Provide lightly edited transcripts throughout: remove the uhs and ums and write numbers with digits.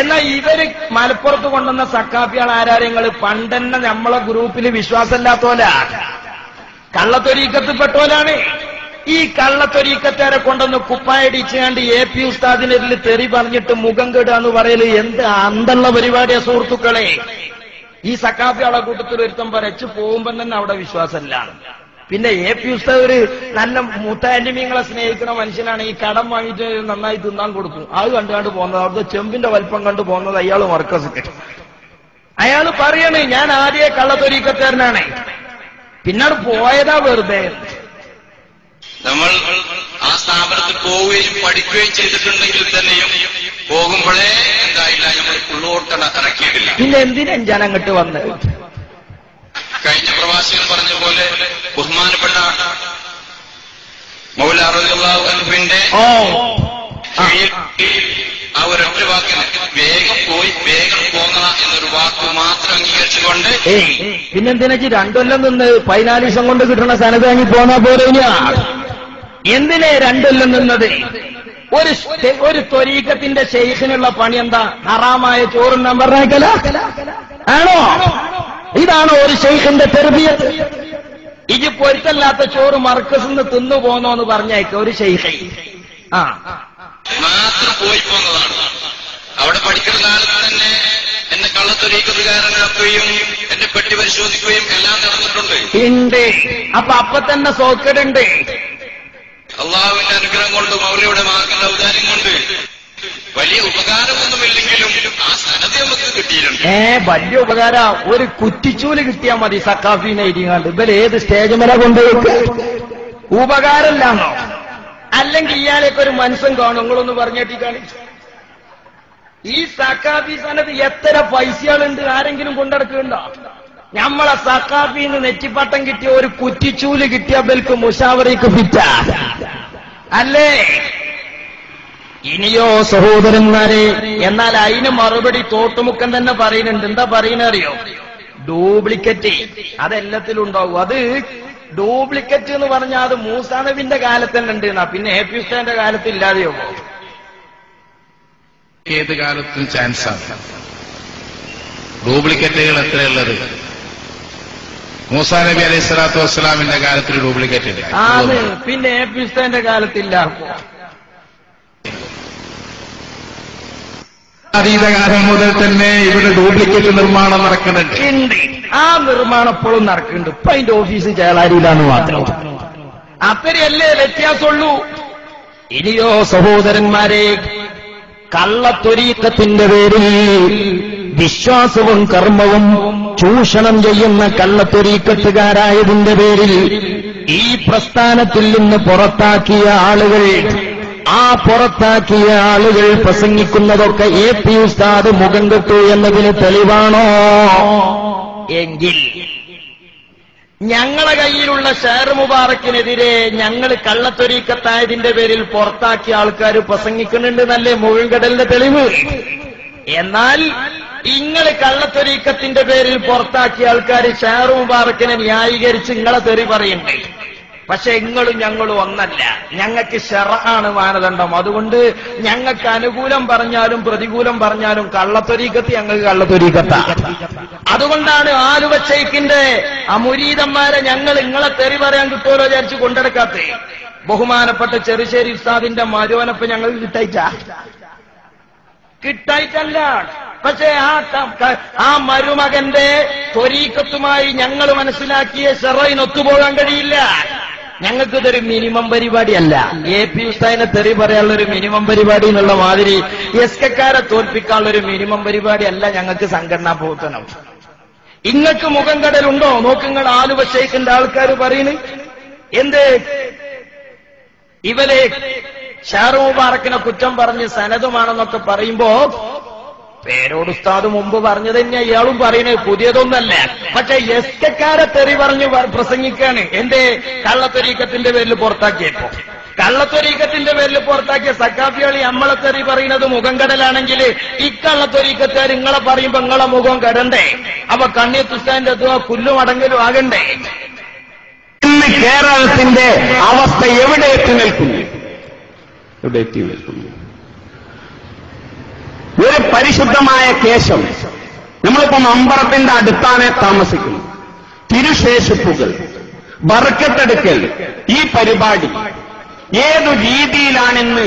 എന്നാൽ ഇവര് മലപ്പുറത്ത് കൊണ്ടുവന്ന സക്കാഫികൾ ആരാര്യങ്ങള് പണ്ടെന്നെ നമ്മളെ ഗ്രൂപ്പിൽ വിശ്വാസമില്ലാത്തോല കള്ളത്തൊരീക്കത്തിൽപ്പെട്ടോലാണ്. ഈ കള്ളത്തൊരീക്കക്കാരെ കൊണ്ടൊന്ന് കുപ്പായടിച്ചാണ്ട് AP ഉസ്താദിനെതിൽ തെറി പറഞ്ഞിട്ട് മുഖം കെടുകയെന്ന് പറയല് എന്ത് അന്തള്ള പരിപാടിയാ സുഹൃത്തുക്കളെ. ഈ സക്കാഫികളെ കൂട്ടത്തിൽ ഒരുത്തം പറച്ച് പോകുമ്പോ തന്നെ അവിടെ വിശ്വാസമില്ല. പിന്നെ AP ഉസ്താദ് ഒരു നല്ല മുത്താലിമീങ്ങളെ സ്നേഹിക്കുന്ന മനുഷ്യനാണ്. ഈ കടം വാങ്ങിയിട്ട് നന്നായി തിന്നാൻ കൊടുക്കും. അത് കണ്ടുകൊണ്ട് പോകുന്നത് അവിടുത്തെ ചെമ്പിന്റെ വലിപ്പം കണ്ടു പോകുന്നത് അയാൾ മർക്കസ് കിട്ടും. അയാൾ പറയണേ ഞാൻ ആദ്യ കള്ളത്തൊരീക്കക്കാരനാണ്, പിന്നീട് പോയതാ വെറുതെ. നമ്മൾ ആ സ്ഥാപനത്തിൽ പോവുകയും പഠിക്കുകയും ചെയ്തിട്ടുണ്ടെങ്കിൽ തന്നെയും പോകുമ്പോഴേ എന്തായില്ല നമ്മൾ ഉള്ളോട്ട ഇറക്കിയിട്ടില്ല. പിന്നെ എന്തിനാ ഞാൻ അങ്ങോട്ട് വന്നത്? കഴിഞ്ഞ പ്രവാസികൾ പറഞ്ഞ പോലെ ബഹുമാനപ്പെട്ട മൗലാ റളിയല്ലാഹു അൻഹുവിന്റെ ആ ഒരൊറ്റ വാക്കിന് വേഗം പോയി വേഗം പോകണ എന്നൊരു വാക്ക് മാത്രം അംഗീകരിച്ചുകൊണ്ട് പിന്നെന്തിനാ 2 കൊല്ലം നിന്ന് 14 ദിവസം കൊണ്ട് കിട്ടുന്ന സ്ഥലത്ത് വാങ്ങി പോന്നാ പോലെ എന്തിനെ 2 കൊല്ലം നിന്നത്? ഒരു ത്വരീഖത്തിന്റെ ശൈഖിനുള്ള പണി എന്താ? ഹറാമായ ചോറുണ്ണാൻ പറഞ്ഞേക്കല ആണോ? ഇതാണോ ഒരു ശൈഖിന്റെ തർബിയത്ത്? ഇജ് പൊരുത്തല്ലാത്ത ചോറ് മർക്കസിന്ന് തിന്നു പോന്നോന്ന് പറഞ്ഞേക്ക ഒരു ശൈഖ് മാത്രം പോയി പോന്നതാണ്. അവിടെ പഠിക്കുന്ന കാലത്ത് തന്നെ എന്നെ കള്ളത്തൊരീക്കത്തുകാരനാക്കുകയും എന്നെ പെട്ടി പരിശോധിക്കുകയും എല്ലാം നടന്നിട്ടുണ്ട്. അപ്പൊ തന്നെ സോക്കടുണ്ട്. അള്ളാഹുവിന്റെ അനുഗ്രഹം കൊണ്ട് മൗലയുടെ മകന്റെ ഔദാര്യം കൊണ്ട് വലിയ ഉപകാരമൊന്നുമില്ലെങ്കിലും ആ സനത് നമുക്ക് കിട്ടിയിട്ടുണ്ട്. വലിയ ഉപകാര. ഒരു കുറ്റിച്ചൂല് കിട്ടിയാൽ മതി സക്കാഫീനെ ഇരിങ്ങാണ്ട്. ഇവര് ഏത് സ്റ്റേജ് മേലെ കൊണ്ടുപോയി ഉപകാരമില്ലാന്നോ? അല്ലെങ്കിൽ ഇയാളെയൊക്കെ ഒരു മനുഷ്യൻ കാണും. നിങ്ങളൊന്ന് പറഞ്ഞേട്ടിക്കാണ് ഈ സക്കാഫി സനത് എത്ര പൈസകളുണ്ട്? ആരെങ്കിലും കൊണ്ടെടുക്കുന്നുണ്ടോ? നമ്മളെ സക്കാഫിന്ന് നെറ്റിപ്പട്ടം കിട്ടിയ ഒരു കുറ്റിച്ചൂല് കിട്ടിയ ബൽക്ക് മുഷാവറയ്ക്ക് ഫിറ്റ അല്ലേ? ഇനിയോ സഹോദരന്മാരെ, എന്നാൽ അതിന് മറുപടി തോട്ടുമുക്കൻ തന്നെ പറയുന്നുണ്ട്. എന്താ പറയുന്നറിയോ? ഡ്യൂപ്ലിക്കറ്റ് അതെല്ലാത്തിലും ഉണ്ടാവും. അത് ഡ്യൂപ്ലിക്കറ്റ് എന്ന് പറഞ്ഞാൽ അത് മൂസാ നബിന്റെ കാലത്ത് തന്നെ ഉണ്ട്. പിന്നെ AP ഉസ്താദിന്റെ കാലത്ത് ഇല്ലാതെയോ? ഏത് കാലത്തും ചാൻസാണ്. ഡ്യൂപ്ലിക്കറ്റുകൾ എത്രയുള്ളത്? മൂസാ നബി അലൈഹി സ്വലാത്തു വസ്സലാമിന്റെ കാലത്തിൽ ഡ്യൂപ്ലിക്കേറ്റ് ഇല്ല. പിന്നെ AP ഉസ്താദിന്റെ കാലത്തില്ല. അതീതകാലം മുതൽ തന്നെ ഇവിടെ ഡ്യൂപ്ലിക്കേറ്റ് നിർമ്മാണം നടക്കുന്നുണ്ട്. ആ നിർമ്മാണം എപ്പോഴും നടക്കുന്നുണ്ട്. ഇപ്പൊ അതിന്റെ ഓഫീസ് ചേളാരിയിലാന്ന് മാത്രം. അത്രയല്ലേ വ്യത്യാസമുള്ളൂ. ഇനിയോ സഹോദരന്മാരെ, കള്ളത്തൊരീക്കത്തിന്റെ പേരിൽ വിശ്വാസവും കർമ്മവും ചൂഷണം ചെയ്യുന്ന കള്ളത്തൊരീക്കത്തുകാരായതിന്റെ പേരിൽ ഈ പ്രസ്ഥാനത്തിൽ നിന്ന് പുറത്താക്കിയ ആളുകൾ, ആ പുറത്താക്കിയ ആളുകൾ പ്രസംഗിക്കുന്നതൊക്കെ AP ഉസ്താദ് മുഖം കെട്ടു എന്നതിന് തെളിവാണോ? എങ്കിൽ ഞങ്ങളെ കയ്യിലുള്ള ഷെയർ മുബാറക്കിനെതിരെ ഞങ്ങൾ കള്ളത്തൊരീക്കത്തായതിന്റെ പേരിൽ പുറത്താക്കിയ ആൾക്കാർ പ്രസംഗിക്കുന്നുണ്ട് എന്നല്ലേ മുഴുകടലിന്റെ തെളിവ്? എന്നാൽ ഇങ്ങള് കള്ളത്തൊരീക്കത്തിന്റെ പേരിൽ പുറത്താക്കിയ ആൾക്കാർ ഷെയർ മുബാറക്കിനെ ന്യായീകരിച്ച് ഇങ്ങളെ തെറി പറയുന്നുണ്ട്. പക്ഷെ ഇങ്ങളും ഞങ്ങളും ഒന്നല്ല. ഞങ്ങൾക്ക് ശർഅാണ് മാനദണ്ഡം. അതുകൊണ്ട് ഞങ്ങൾക്ക് അനുകൂലം പറഞ്ഞാലും പ്രതികൂലം പറഞ്ഞാലും കള്ളത്തൊരീക്കത്ത് ഞങ്ങൾക്ക് കള്ളത്തൊരീക്കത്താ. അതുകൊണ്ടാണ് ആലുവ ശൈഖിന്റെ മുരീദന്മാരെ ഞങ്ങൾ ഇങ്ങളെ തെറി പറയാൻ കിട്ടുമല്ലോ വിചാരിച്ച് കൊണ്ടെടുക്കാത്തേ. ബഹുമാനപ്പെട്ട ചെറുശ്ശേരി ഉസ്താദിന്റെ മരുവനപ്പ് ഞങ്ങൾക്ക് കിട്ടായിട്ടല്ല. പക്ഷേ ആ മരുമകന്റെ ത്വരീക്കത്തുമായി ഞങ്ങൾ മനസ്സിലാക്കിയ ശർഅന് ഒത്തുപോകാൻ കഴിയില്ല. ഞങ്ങൾക്കിതൊരു മിനിമം പരിപാടിയല്ല. AP ഉസ്താദിനെ തെറി പറയാനുള്ളൊരു മിനിമം പരിപാടി എന്നുള്ള മാതിരി SKക്കാരെ തോൽപ്പിക്കാനുള്ളൊരു മിനിമം പരിപാടിയല്ല ഞങ്ങൾക്ക് സംഘടനാ പ്രവർത്തനം. ഇങ്ങക്ക് മുഖം കടലുണ്ടോ? നോക്കുങ്ങൾ ആലുവ ശൈഖിന്റെ ആൾക്കാർ പറയുന്നു. എന്ത് ഇവരെ ഷെയർ മുബാറക്കിനെ കുറ്റം പറഞ്ഞ് സനതുമാണെന്നൊക്കെ പറയുമ്പോ പേരോട് ഉസ്താദ് മുമ്പ് പറഞ്ഞത് തന്നെ ഇയാളും പറയുന്നത് പുതിയതൊന്നല്ല. പക്ഷെ SKക്കാരെ തെറി പറഞ്ഞ് പ്രസംഗിക്കാണ്. എന്റെ കള്ളത്തൊരീക്കത്തിന്റെ പേരിൽ പുറത്താക്കിയപ്പോ കള്ളത്തൊരീക്കത്തിന്റെ പേരിൽ പുറത്താക്കിയ സക്കാഫികളി നമ്മളെ തെറി പറയുന്നത് മുഖം കടലാണെങ്കിൽ ഇക്കള്ളത്തൊരീക്കക്കാർ ഇങ്ങളെ പറയുമ്പോ ഇങ്ങളെ മുഖം കടണ്ടേ? അപ്പൊ കണ്ണിയത്തുസ്താദിന്റെ പുല്ലുമടങ്ങലും ആകണ്ടേ? ഇന്ന് കേരളത്തിന്റെ അവസ്ഥ എവിടെ എത്തി നിൽക്കുന്നു? ഒരു പരിശുദ്ധമായ കേശം. നമ്മളിപ്പോ മമ്പറത്തിന്റെ അടുത്താണ് താമസിക്കുന്നത്. തിരുശേഷിപ്പുകൾ, ബർക്കത്തെടുക്കൽ, ഈ പരിപാടി ഏതു രീതിയിലാണെന്ന്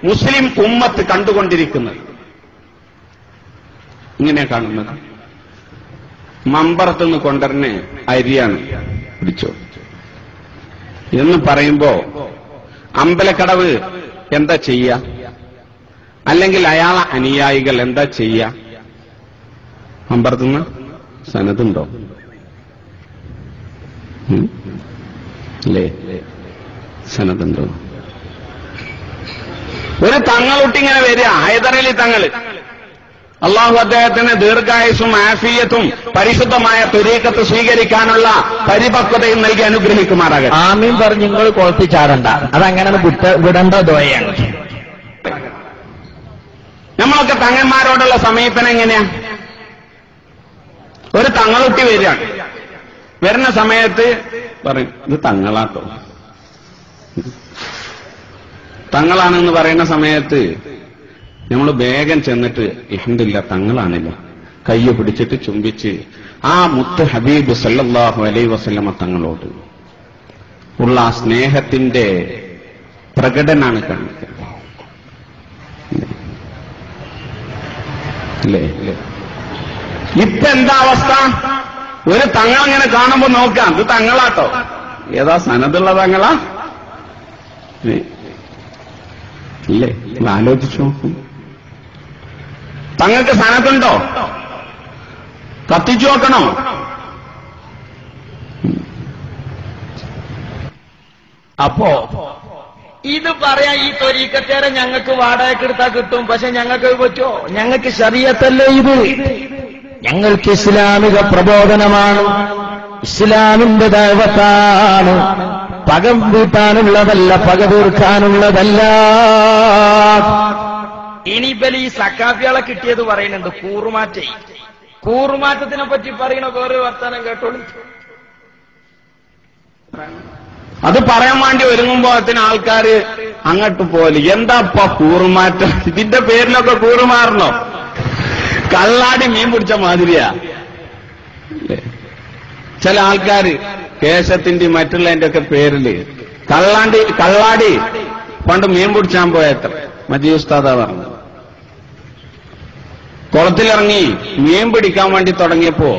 മുസ്ലിം ഉമ്മത്ത് കണ്ടുകൊണ്ടിരിക്കുന്നത്? ഇങ്ങനെ കാണുന്നത് മമ്പറത്തുനിന്ന് കൊണ്ടുവരുന്ന അരിയാണ്, പിടിച്ചോ എന്ന് പറയുമ്പോ അമ്പലക്കടവ് എന്താ ചെയ്യ? അല്ലെങ്കിൽ അയാളെ അനുയായികൾ എന്താ ചെയ്യ? മമ്പറത്തുനിന്ന് സനതുണ്ടോ? അല്ലേ? സനതുണ്ടോ? ഒരു തങ്ങളുട്ടി ഇങ്ങനെ വരിക, ഹൈദരലി തങ്ങള്. അള്ളാഹു അദ്ദേഹത്തിന് ദീർഘായുസും ആഫിയത്തും പരിശുദ്ധമായ തുരീഖത്ത് സ്വീകരിക്കാനുള്ള പരിപക്വതയും നൽകി അനുഗ്രഹിക്കുമാറാകട്ടെ. ആമീൻ പറഞ്ഞ് നിങ്ങൾ കുഴപ്പിച്ചാടണ്ട, അതങ്ങനെ വിടേണ്ട ദോയാണ്. നമ്മളൊക്കെ തങ്ങന്മാരോടുള്ള സമീപനം എങ്ങനെയാ? ഒരു തങ്ങളുട്ടി വരികയാണ്, വരുന്ന സമയത്ത് പറയും ഇത് തങ്ങളാട്ടോ. തങ്ങളാണെന്ന് പറയുന്ന സമയത്ത് നമ്മൾ വേഗം ചെന്നിട്ട് ഇഹ്ദില്ല തങ്ങളാണില്ല കയ്യെ പിടിച്ചിട്ട് ചുംബിച്ച് ആ മുത്ത് ഹബീബ് സല്ലല്ലാഹു അലൈഹി വസല്ലമ തങ്ങളോട് ഉള്ള ആ സ്നേഹത്തിന്റെ പ്രകടനാണ് കാണിക്കുന്നത്. അല്ലേ? ഇപ്പൊ എന്താ അവസ്ഥ? ഒരു തങ്ങളങ്ങനെ കാണുമ്പോ നോക്കാം, ഇത് തങ്ങളാട്ടോ. ഏതാ സനതുള്ള തങ്ങളാ? ഇല്ലേ? ആലോചിച്ചു നോക്കും. തങ്ങൾക്ക് സനതുണ്ടോ? കത്തിച്ചു നോക്കണോ? അപ്പോ ഇത് പറയാൻ ഈ ത്വരീക്കത്തേരെ ഞങ്ങൾക്ക് വാടകയ്ക്ക് എടുത്താൽ കിട്ടും, പക്ഷെ ഞങ്ങൾക്ക് പറ്റുമോ? ഞങ്ങൾക്ക് ശരീഅത്തല്ലേ ഇത്? ഞങ്ങൾക്ക് ഇസ്ലാമിക പ്രബോധനമാണ്, ഇസ്ലാമിന്റെ ദഅവത്താണ്. പകം വീട്ടാനുള്ളതല്ല, പക തീർക്കാനുള്ളതല്ല. ഇനി ബലി സക്കാഫികളെ കിട്ടിയത് പറയുന്നുണ്ട്, കൂറുമാറ്റേ. കൂറുമാറ്റത്തിനെ പറ്റി പറയുന്ന വേറെ വർത്താനം കേട്ടോളൂ. അത് പറയാൻ വേണ്ടി ഒരുങ്ങുമ്പോ അതിന് ആൾക്കാര് അങ്ങോട്ട് പോലെ എന്താ കൂറുമാറ്റം? ഇതിന്റെ പേരിലൊക്കെ കൂറുമാറണോ? കള്ളാടി മീൻ പിടിച്ച മാതിരിയാ. ചില ആൾക്കാര് കേശത്തിന്റെ മറ്റുള്ളതിന്റെ ഒക്കെ പേരില് കള്ളാടി പണ്ട് മീൻ പിടിച്ചാൻ പോയത്ര മജീദ് ഉസ്താദാ പറഞ്ഞു. കുളത്തിലിറങ്ങി മീൻ പിടിക്കാൻ വേണ്ടി തുടങ്ങിയപ്പോ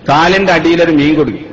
കാലിന്റെ അടിയിലൊരു മീൻ കുടുങ്ങി.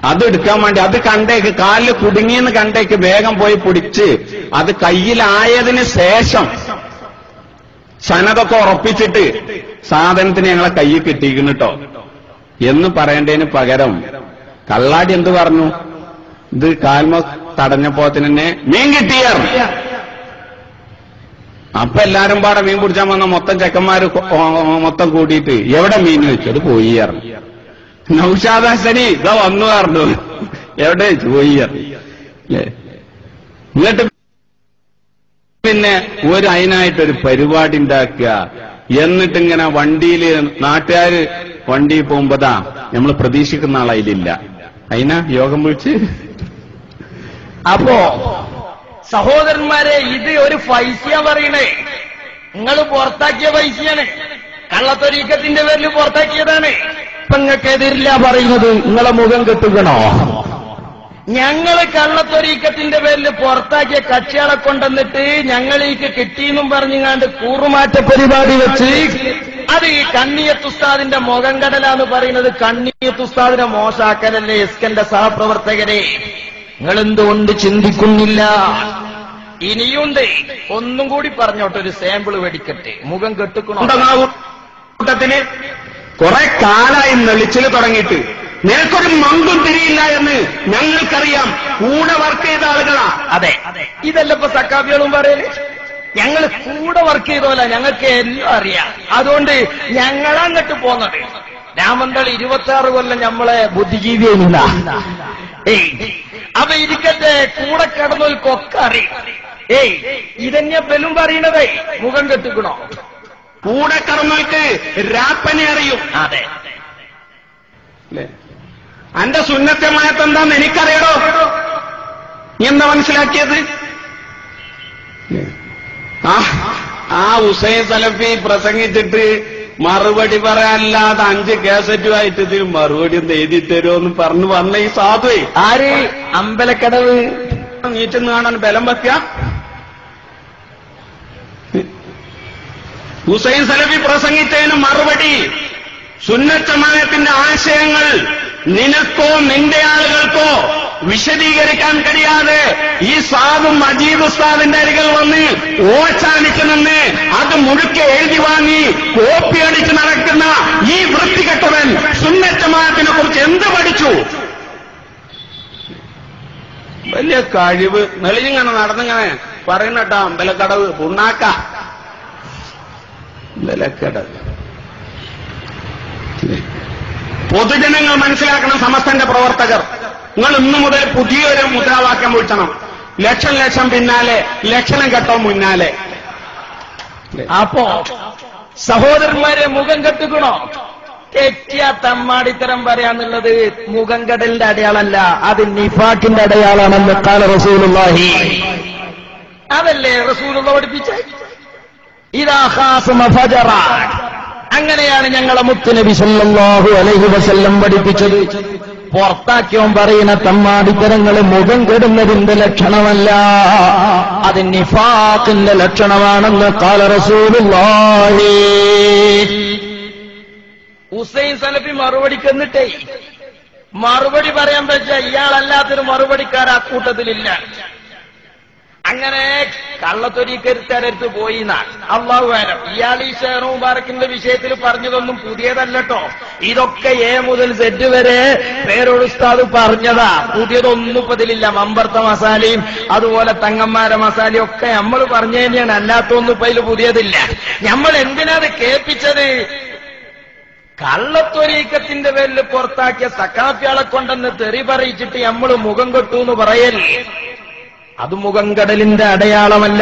അത് എടുക്കാൻ വേണ്ടി അത് കണ്ടേക്ക് കാലിൽ കുടുങ്ങിയെന്ന് കണ്ടേക്ക് വേഗം പോയി പിടിച്ച് അത് കയ്യിലായതിന് ശേഷം സനതൊക്കെ ഉറപ്പിച്ചിട്ട് സാധനത്തിന് ഞങ്ങളെ കയ്യിൽ കിട്ടിയിരിക്കുന്നു കേട്ടോ എന്ന് പറയേണ്ടതിന് പകരം കള്ളാടി എന്ത് പറഞ്ഞു? ഇത് കാൽമ തടഞ്ഞപ്പോ തന്നെ മീൻ കിട്ടിയായിരുന്നു. അപ്പൊ എല്ലാരും പാടെ മീൻ പിടിച്ചാൻ വന്ന മൊത്തം ചെക്കന്മാര് മൊത്തം കൂടിയിട്ട് എവിടെ മീൻ വെച്ചു? അത് പോയിയായിരുന്നു. നൗഷാദ് ഹസനി ഇതാ വന്നു പറഞ്ഞു, എവിടെ പോയിയായിരുന്നു. എന്നിട്ട് പിന്നെ അതിനായിട്ടൊരു പരിപാടി ഉണ്ടാക്കുക. എന്നിട്ടിങ്ങനെ വണ്ടിയിൽ നാട്ടുകാര് വണ്ടിയിൽ പോകുമ്പോതാ നമ്മൾ പ്രതീക്ഷിക്കുന്ന ആളതിലില്ല, അതിനാ യോഗം വിളിച്ച്. അപ്പോ സഹോദരന്മാരെ, ഇത് ഒരു പൈസയാ പറയണേ. നിങ്ങൾ പുറത്താക്കിയ പൈസയാണ്, കള്ളത്തൊരീക്കത്തിന്റെ പേരിൽ പുറത്താക്കിയതാണ്. ഇപ്പൊ നിങ്ങൾക്കെതിരില്ല പറയുന്നത്, നിങ്ങളെ മുഖം കെട്ടുകണോ? ഞങ്ങള് കള്ളത്തൊരീക്കത്തിന്റെ പേരിൽ പുറത്താക്കിയ കക്ഷികളെ കൊണ്ടുവന്നിട്ട് ഞങ്ങളീക്ക് കിട്ടിയെന്നും പറഞ്ഞുങ്ങാണ്ട് കൂറുമാറ്റ പരിപാടി വെച്ച് അത് ഈ കണ്ണിയത്ത് ഉസ്താദിന്റെ മുഖം കടലാന്ന് പറയുന്നത് കണ്ണിയത്ത് ഉസ്താദിനെ മോശാക്കലല്ലേ? എസ്കന്റെ സഹപ്രവർത്തകരെ, നിങ്ങളെന്തുകൊണ്ട് ചിന്തിക്കുന്നില്ല? ഇനിയുണ്ട്, ഒന്നും കൂടി പറഞ്ഞോട്ടെ, ഒരു സാമ്പിൾ മേടിക്കട്ടെ. മുഖം കെട്ടുക്കണോ? കൂട്ടത്തിന് കുറെ കാലായി നെളിച്ചിൽ തുടങ്ങിയിട്ട് നിനക്കൊരു മങ്കും തിരിയില്ല എന്ന് ഞങ്ങൾക്കറിയാം. കൂടെ വർക്ക് ചെയ്ത ആളുകളാ. അതെ, ഇതല്ല ഇപ്പൊ സക്കാഫികളും പറയല്. ഞങ്ങൾ കൂടെ വർക്ക് ചെയ്തോല, ഞങ്ങൾക്ക് എല്ലാം അറിയാം. അതുകൊണ്ട് ഞങ്ങളങ്ങട്ട് പോന്നത്. രാമന്തളി 26 കൊല്ലം നമ്മളെ ബുദ്ധിജീവിയില്ല. അപ്പൊ ഇരിക്കട്ടെ, കൂടെ കിടന്നൊരുക്കൊക്കെ അറിയാം. ഇതന്നെ ബലും പറയണതേ, മുഖം കെട്ടിക്കണോ? കൂടെ കടന്നോൾക്ക് രാപ്പനെ അറിയും. അതെ, അന്റെ സുന്നത്തമായത്തെന്താന്ന് എനിക്കറിയടോ. നീ എന്താ മനസ്സിലാക്കിയത്? ആ ഹുസൈൻ സലഫി പ്രസംഗിച്ചിട്ട് മറുപടി പറയാനല്ലാതെ 5 കേസറ്റുമായിട്ട് ഇതിന് മറുപടി ഒന്ന് എഴുതി തരുമോന്ന് പറഞ്ഞു വന്ന ഈ സാധുവേ ആര്? അമ്പലക്കടവ് നീറ്റെന്ന് കാണാൻ ബലം വെക്ക. ഹുസൈൻ സലഫി പ്രസംഗിച്ചതിന് മറുപടി സുന്നത്ത് ജമാഅത്തിന്റെ ആശയങ്ങൾ നിനക്കോ നിന്റെ ആളുകൾക്കോ വിശദീകരിക്കാൻ കഴിയാതെ ഈ സാധു മജീദ് ഉസ്താദിന്റെ അരികിൽ വന്ന് ഓച്ചാനിച്ച് നിന്ന് അത് മുഴുക്കെ എഴുതി വാങ്ങി കോപ്പി അടിച്ച് നടക്കുന്ന ഈ വൃത്തികെട്ടവൻ സുന്നത്ത് ജമാഅത്തിനെ കുറിച്ച് എന്ത് പഠിച്ചു? വലിയ കഴിവ് നെളിഞ്ഞിങ്ങനെ നടന്നിങ്ങനെ പറയുന്നട്ടാ അമ്പലക്കടവ് പുണ്ണാക്ക അമ്പലക്കടവ്. പൊതുജനങ്ങൾ മനസ്സിലാക്കണം, സമസ്തന്റെ പ്രവർത്തകർ, നിങ്ങൾ ഇന്നു മുതൽ പുതിയൊരു മുദ്രാവാക്യം വിളിച്ചണം. ലക്ഷം പിന്നാലെ, ലക്ഷണം കെട്ടോ മുന്നാലെ. അപ്പോ സഹോദരന്മാരെ മുഖം കെട്ടുക്കണോ? തെറ്റിയ തമ്മാടിത്തരം പറയാന്നുള്ളത് മുഖം കെടലിന്റെ അടയാളമല്ല, അത് നിഫാഖിന്റെ അടയാളാണെന്ന് ഖാല റസൂലുള്ളാഹി. അതല്ലേ റസൂലുള്ള പഠിപ്പിച്ച ഇദാ ഖാസമ ഫജറ. അങ്ങനെയാണ് ഞങ്ങളെ മുത്തുനബി സല്ലല്ലാഹു അലൈഹി വസല്ലം പഠിപ്പിച്ചത്. പുറത്താക്കിയോൻ പറയുന്ന തമ്മാടിത്തരങ്ങൾ മുഖം കെടുന്നതിന്റെ ലക്ഷണമല്ല, അത് നിഫാഖിന്റെ ലക്ഷണമാണെന്ന് ഖാല റസൂലുള്ളാഹി. ഹുസൈൻ സലഫി മറുപടിക്ക് എന്നിട്ടേ മറുപടി പറയാൻ പറ്റിയ ഇയാളല്ലാത്തൊരു മറുപടിക്കാർ ആ കൂട്ടത്തിലില്ല. അങ്ങനെ കള്ളത്തൊരീക്കരുത്തരത്ത് പോയി അള്ളാഹു ആലം. ഇയാൾ ഈ ഷെയ്ഖ് മുബാറക്കിന്റെ വിഷയത്തിൽ പറഞ്ഞതൊന്നും പുതിയതല്ലട്ടോ. ഇതൊക്കെ എ മുതൽ സെറ്റ് വരെ പേരോട് ഉസ്താദ് പറഞ്ഞതാ, പുതിയതൊന്നും ഇപ്പൊ ഇതിലില്ല. മമ്പർത്ത മസാലയും അതുപോലെ തങ്ങന്മാരെ മസാലയും ഒക്കെ നമ്മൾ പറഞ്ഞു തന്നെയാണ്, അല്ലാത്തൊന്നും ഇപ്പൊ ഇതിൽ പുതിയതില്ല. നമ്മൾ എന്തിനാ അത് കേൾപ്പിച്ചത്? കള്ളത്തൊരീക്കത്തിന്റെ പേരിൽ പുറത്താക്കിയ സക്കാഫിയാളെ കൊണ്ടെന്ന് തെറി പറയിച്ചിട്ട് നമ്മൾ മുഖം കെട്ടു എന്ന് പറയൽ, അത് മുഖം കടലിന്റെ അടയാളമല്ല.